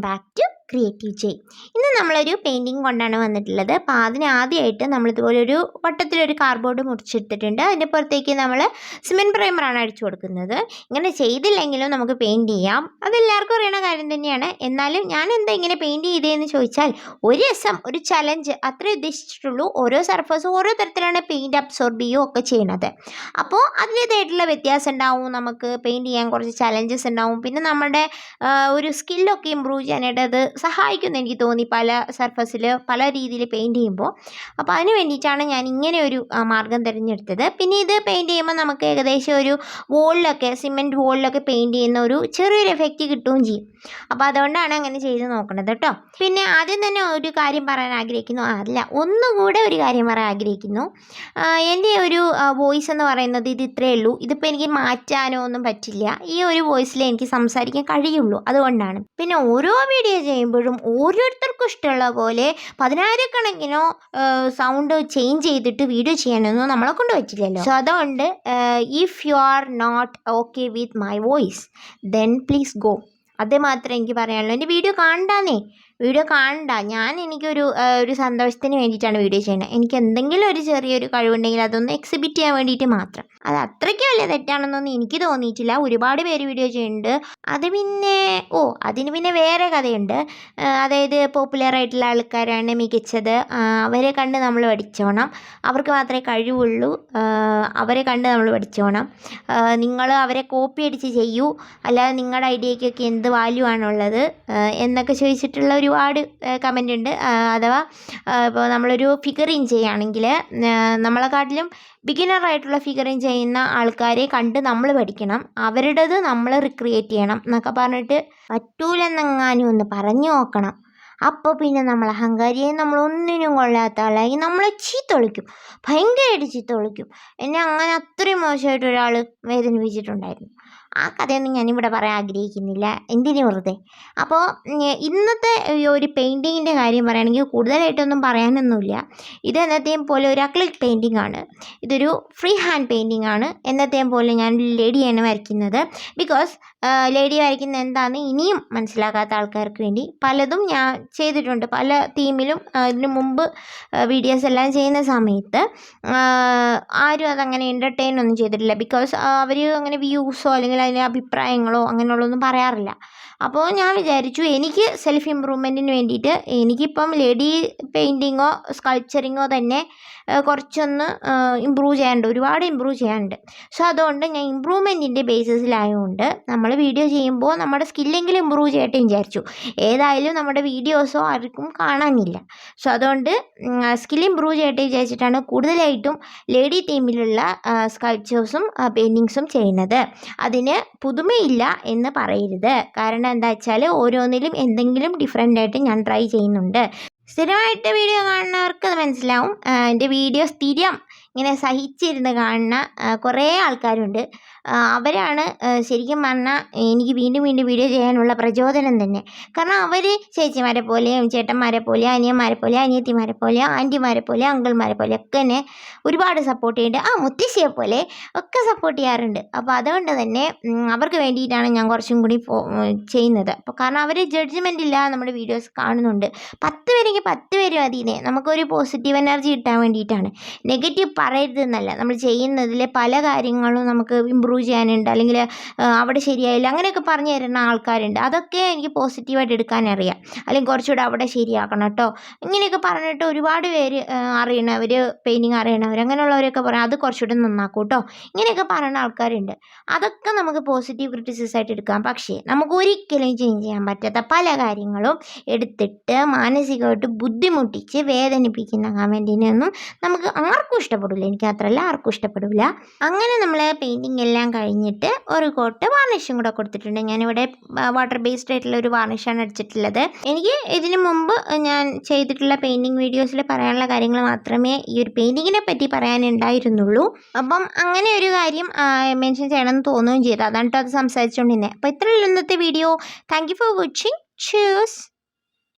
Back to creative ജെയ്. ഇന്ന് നമ്മളൊരു painting കൊണ്ടാണ് വന്നിട്ടുള്ളത്. അപ്പോൾ അതിന് ആദ്യമായിട്ട് നമ്മളിതുപോലെ ഒരു വട്ടത്തിലൊരു കാർഡ്ബോർഡ് മുറിച്ചെടുത്തിട്ടുണ്ട്. അതിൻ്റെ പുറത്തേക്ക് നമ്മൾ സിമെൻറ്റ് പ്രൈമറാണ് അടിച്ചു കൊടുക്കുന്നത്. ഇങ്ങനെ ചെയ്തില്ലെങ്കിലും നമുക്ക് പെയിൻറ്റ് ചെയ്യാം, അതെല്ലാവർക്കും അറിയണ കാര്യം തന്നെയാണ്. എന്നാലും ഞാൻ എന്താ ഇങ്ങനെ പെയിൻറ്റ് ചെയ്തതെന്ന് ചോദിച്ചാൽ, ഒരു രസം, ഒരു ചലഞ്ച് അത്രേ ഉദ്ദേശിച്ചിട്ടുള്ളൂ. ഓരോ സർഫസും ഓരോ തരത്തിലാണ് പെയിൻറ്റ് അബ്സോർബ് ചെയ്യുകയോ ഒക്കെ ചെയ്യുന്നത്. അപ്പോൾ അതിൻ്റേതായിട്ടുള്ള വ്യത്യാസം ഉണ്ടാവും, നമുക്ക് പെയിൻറ്റ് ചെയ്യാൻ കുറച്ച് ചലഞ്ചസ് ഉണ്ടാവും. പിന്നെ നമ്മുടെ ഒരു സ്കില്ലൊക്കെ ഇമ്പ്രൂവ് ചെയ്യാനായിട്ട് അത് സഹായിക്കുമെന്ന് എനിക്ക് തോന്നി, പല സർഫസിൽ പല രീതിയിൽ പെയിൻറ്റ് ചെയ്യുമ്പോൾ. അപ്പോൾ അതിന് വേണ്ടിയിട്ടാണ് ഞാൻ ഇങ്ങനെ ഒരു മാർഗ്ഗം തിരഞ്ഞെടുത്തത്. പിന്നെ ഇത് പെയിൻറ്റ് ചെയ്യുമ്പോൾ നമുക്ക് ഏകദേശം ഒരു വോളിലൊക്കെ, സിമെൻറ്റ് വോളിലൊക്കെ പെയിൻറ്റ് ചെയ്യുന്ന ഒരു ചെറിയൊരു എഫക്റ്റ് കിട്ടുകയും ചെയ്യും. അപ്പോൾ അതുകൊണ്ടാണ് അങ്ങനെ ചെയ്ത് നോക്കുന്നത് കേട്ടോ. പിന്നെ ആദ്യം തന്നെ ഒരു കാര്യം പറയാൻ ആഗ്രഹിക്കുന്നു, ഒന്നുകൂടെ ഒരു കാര്യം പറയാൻ ആഗ്രഹിക്കുന്നു. എൻ്റെ ഒരു വോയിസ് എന്ന് പറയുന്നത് ഇത് ഇത്രയേ ഉള്ളൂ. ഇതിപ്പോൾ എനിക്ക് മാറ്റാനോ ഒന്നും പറ്റില്ല. ഈ ഒരു വോയിസിൽ എനിക്ക് സംസാരിക്കാൻ കഴിയുള്ളൂ, അതുകൊണ്ടാണ്. പിന്നെ ഓരോ വീഡിയോ ചെയ്യുമ്പോഴും ഓരോരുത്തർക്കും ഇഷ്ടമുള്ള പോലെ 10,000 സൗണ്ട് ചേഞ്ച് ചെയ്തിട്ട് വീഡിയോ ചെയ്യാനൊന്നും നമ്മളെ കൊണ്ട് പറ്റില്ലല്ലോ. സോ അതുകൊണ്ട് if you are not okay with my voice then please go. അത് മാത്രമേ എനിക്ക് പറയാനുള്ളൂ. എൻ്റെ വീഡിയോ കാണണ്ട. എനിക്കൊരു സന്തോഷത്തിന് വേണ്ടിയിട്ടാണ് വീഡിയോ ചെയ്യുന്നത്. എനിക്ക് എന്തെങ്കിലും ഒരു ചെറിയൊരു കഴിവുണ്ടെങ്കിൽ അതൊന്ന് എക്സിബിറ്റ് ചെയ്യാൻ വേണ്ടിയിട്ട് മാത്രം. അത് അത്രയ്ക്ക് വലിയ തെറ്റാണെന്നൊന്നും എനിക്ക് തോന്നിയിട്ടില്ല. ഒരുപാട് പേര് വീഡിയോ ചെയ്യുന്നുണ്ട്. അതിന് പിന്നെ വേറെ കഥയുണ്ട്. അതായത് പോപ്പുലറായിട്ടുള്ള ആൾക്കാരാണ് മികച്ചത്, അവരെ കണ്ട് നമ്മൾ പഠിച്ചോണം, അവർക്ക് മാത്രമേ കഴിവുള്ളൂ, അവരെ കണ്ട് നമ്മൾ പഠിച്ചോണം. നിങ്ങൾ അവരെ കോപ്പി അടിച്ച് ചെയ്യൂ, അല്ലാതെ നിങ്ങളുടെ ഐഡിയയ്ക്കൊക്കെ എന്ത് വാല്യൂ ആണുള്ളത് എന്നൊക്കെ ചോദിച്ചിട്ടുള്ള ഒരുപാട് കമൻ്റ് ഉണ്ട്. അഥവാ ഇപ്പോൾ നമ്മളൊരു ഫിഗറിങ് ചെയ്യുകയാണെങ്കിൽ നമ്മളെക്കാട്ടിലും ബിഗിനറായിട്ടുള്ള ഫിഗറിങ് ചെയ്യുന്ന ആൾക്കാരെ കണ്ട് നമ്മൾ പഠിക്കണം, അവരുടേത് നമ്മൾ റിക്രിയേറ്റ് ചെയ്യണം എന്നൊക്കെ പറഞ്ഞിട്ട് പറ്റൂലെന്നെങ്ങാനും ഒന്ന് പറഞ്ഞു നോക്കണം. അപ്പോൾ പിന്നെ നമ്മൾ അഹങ്കാരിയെ, നമ്മളൊന്നിനും കൊള്ളാത്ത ആളായി നമ്മളെ ചീത്ത വിളിക്കും, ഭയങ്കരമായിട്ട് ചീത്ത വിളിക്കും. എന്നെ അങ്ങനെ അത്രയും മോശമായിട്ട് ഒരാൾ വേദനിപ്പിച്ചിട്ടുണ്ടായിരുന്നു. ആ കഥയൊന്നും ഞാനിവിടെ പറയാൻ ആഗ്രഹിക്കുന്നില്ല, എന്തിനു വെറുതെ. അപ്പോൾ ഇന്നത്തെ ഒരു പെയിൻറ്റിങ്ങിൻ്റെ കാര്യം പറയുകയാണെങ്കിൽ കൂടുതലായിട്ടൊന്നും പറയാനൊന്നുമില്ല. ഇത് എന്നത്തെയും പോലെ ഒരു അക്രിലിക് പെയിൻറ്റിംഗ് ആണ്. ഇതൊരു ഫ്രീ ഹാൻഡ് പെയിൻറ്റിംഗ് ആണ്. എന്നത്തെയും പോലെ ഞാൻ ലേഡിയാണ് വരയ്ക്കുന്നത്. ബിക്കോസ് ലേഡി വരയ്ക്കുന്നത് എന്താണെന്ന് ഇനിയും മനസ്സിലാക്കാത്ത ആൾക്കാർക്ക് വേണ്ടി പലതും ഞാൻ ചെയ്തിട്ടുണ്ട്. പല തീമിലും ഇതിനു മുമ്പ് വീഡിയോസ് എല്ലാം ചെയ്യുന്ന സമയത്ത് ആരും അതങ്ങനെ എൻ്റർടൈൻ ഒന്നും ചെയ്തിട്ടില്ല. ബിക്കോസ് അവർ അങ്ങനെ വ്യൂസോ അല്ലെങ്കിൽ അതിൻ്റെ അഭിപ്രായങ്ങളോ അങ്ങനെയുള്ളതൊന്നും പറയാറില്ല. അപ്പോൾ ഞാൻ വിചാരിച്ചു, എനിക്ക് സെൽഫ് ഇമ്പ്രൂവ്മെൻറ്റിന് വേണ്ടിയിട്ട് എനിക്കിപ്പം ലേഡി പെയിൻറ്റിങ്ങോ സ്കൾപ്ചറിങ്ങോ തന്നെ കുറച്ചൊന്ന് ഇമ്പ്രൂവ് ചെയ്യാനുണ്ട്, ഒരുപാട് ഇമ്പ്രൂവ് ചെയ്യാനുണ്ട്. സോ അതുകൊണ്ട് ഞാൻ ഇമ്പ്രൂവ്മെൻറ്റിൻ്റെ ബേസിസിലായതുകൊണ്ട് നമ്മൾ വീഡിയോ ചെയ്യുമ്പോൾ നമ്മുടെ സ്കില്ലെങ്കിലും ഇമ്പ്രൂവ് ചെയ്യട്ടെ വിചാരിച്ചു. ഏതായാലും നമ്മുടെ വീഡിയോസോ ആർക്കും കാണാനില്ല. സോ അതുകൊണ്ട് സ്കിൽ ഇമ്പ്രൂവ് ചെയ്യട്ടെ വിചാരിച്ചിട്ടാണ് കൂടുതലായിട്ടും ലേഡി തീമിലുള്ള സ്കൾപ്ചേഴ്സും പെയിൻറ്റിങ്സും ചെയ്യുന്നത്. അതിന് പുതുമയില്ല എന്ന് പറയരുത്. കാരണം എന്താ വെച്ചാൽ ഓരോന്നിലും എന്തെങ്കിലും ഡിഫറെൻ്റ് ആയിട്ട് ഞാൻ ട്രൈ ചെയ്യുന്നുണ്ട്. സ്ഥിരമായിട്ട് വീഡിയോ കാണുന്നവർക്ക് അത് മനസ്സിലാവും. എൻ്റെ വീഡിയോ സ്ഥിരം ഇങ്ങനെ സഹിച്ചിരുന്ന് കാണുന്ന കുറേ ആൾക്കാരുണ്ട്. അവരാണ് ശരിക്കും പറഞ്ഞാൽ എനിക്ക് വീണ്ടും വീണ്ടും വീഡിയോ ചെയ്യാനുള്ള പ്രചോദനം തന്നെ. കാരണം അവർ ചേച്ചിമാരെ പോലെയും ചേട്ടന്മാരെ പോലെ, അനിയന്മാരെ പോലെ, അനിയത്തിമാരെ പോലെ, ആൻറ്റിമാരെ പോലെ, അങ്കിൾമാരെ പോലെ ഒക്കെ തന്നെ ഒരുപാട് സപ്പോർട്ട് ചെയ്യുന്നുണ്ട്. മുത്തശ്ശിയെ പോലെ ഒക്കെ സപ്പോർട്ട് ചെയ്യാറുണ്ട്. അപ്പോൾ അതുകൊണ്ട് തന്നെ അവർക്ക് വേണ്ടിയിട്ടാണ് ഞാൻ കുറച്ചും കൂടി ചെയ്യുന്നത്. അപ്പോൾ കാരണം അവർ ജഡ്ജ്മെൻ്റ് ഇല്ല, നമ്മുടെ വീഡിയോസ് കാണുന്നുണ്ട്. 10 പേരെങ്കിൽ 10 പേര് മതിയെ, നമുക്കൊരു പോസിറ്റീവ് എനർജി കിട്ടാൻ വേണ്ടിയിട്ടാണ്. നെഗറ്റീവ് പറയരുതെന്നല്ല, നമ്മൾ ചെയ്യുന്നതിൽ പല കാര്യങ്ങളും നമുക്ക് ഇമ്പ്രൂവ് ചെയ്യാനുണ്ട്, അല്ലെങ്കിൽ അവിടെ ശരിയായില്ല അങ്ങനെയൊക്കെ പറഞ്ഞു തരുന്ന ആൾക്കാരുണ്ട്. അതൊക്കെ എനിക്ക് പോസിറ്റീവായിട്ട് എടുക്കാനറിയാം. അല്ലെങ്കിൽ കുറച്ചുകൂടെ അവിടെ ശരിയാക്കണം കേട്ടോ, ഇങ്ങനെയൊക്കെ പറഞ്ഞിട്ട് ഒരുപാട് പേര് അറിയണവർ, പെയിൻറ്റിങ് അറിയണവർ, അങ്ങനെയുള്ളവരൊക്കെ പറയാം അത് കുറച്ചുകൂടെ നന്നാക്കും കേട്ടോ, ഇങ്ങനെയൊക്കെ പറയുന്ന ആൾക്കാരുണ്ട്. അതൊക്കെ നമുക്ക് പോസിറ്റീവ് ക്രിറ്റിസിസമായിട്ട് എടുക്കാം. പക്ഷേ നമുക്ക് ഒരിക്കലും ചേഞ്ച് ചെയ്യാൻ പറ്റാത്ത പല കാര്യങ്ങളും എടുത്തിട്ട് മാനസികമായിട്ട് ബുദ്ധിമുട്ടിച്ച് വേദനിപ്പിക്കുന്ന കമൻറ്റിനൊന്നും നമുക്ക് ആർക്കും ഇഷ്ടപ്പെടില്ല. എനിക്ക് മാത്രമല്ല ആർക്കും ഇഷ്ടപ്പെടില്ല. അങ്ങനെ നമ്മൾ പെയിൻറ്റിങ് എല്ലാം കഴിഞ്ഞിട്ട് ഒരു കോട്ട് വാർണിഷും കൂടെ കൊടുത്തിട്ടുണ്ട്. ഞാനിവിടെ വാട്ടർ ബേസ്ഡ് ആയിട്ടുള്ള ഒരു വാർണിഷാണ് അടിച്ചിട്ടുള്ളത്. എനിക്ക് ഇതിനു മുമ്പ് ഞാൻ ചെയ്തിട്ടുള്ള പെയിൻറ്റിങ് വീഡിയോസിൽ പറയാനുള്ള കാര്യങ്ങൾ മാത്രമേ ഈ ഒരു പെയിൻറ്റിങ്ങിനെ പറ്റി പറയാനുണ്ടായിരുന്നുള്ളൂ. അപ്പം അങ്ങനെ ഒരു കാര്യം മെൻഷൻ ചെയ്യണമെന്ന് തോന്നുകയും ചെയ്തു. അതാണ് അത് സംസാരിച്ചുകൊണ്ടിരുന്നത്. അപ്പോൾ ഇത്രയുള്ള ഇന്നത്തെ video. Thank you for watching. Cheers.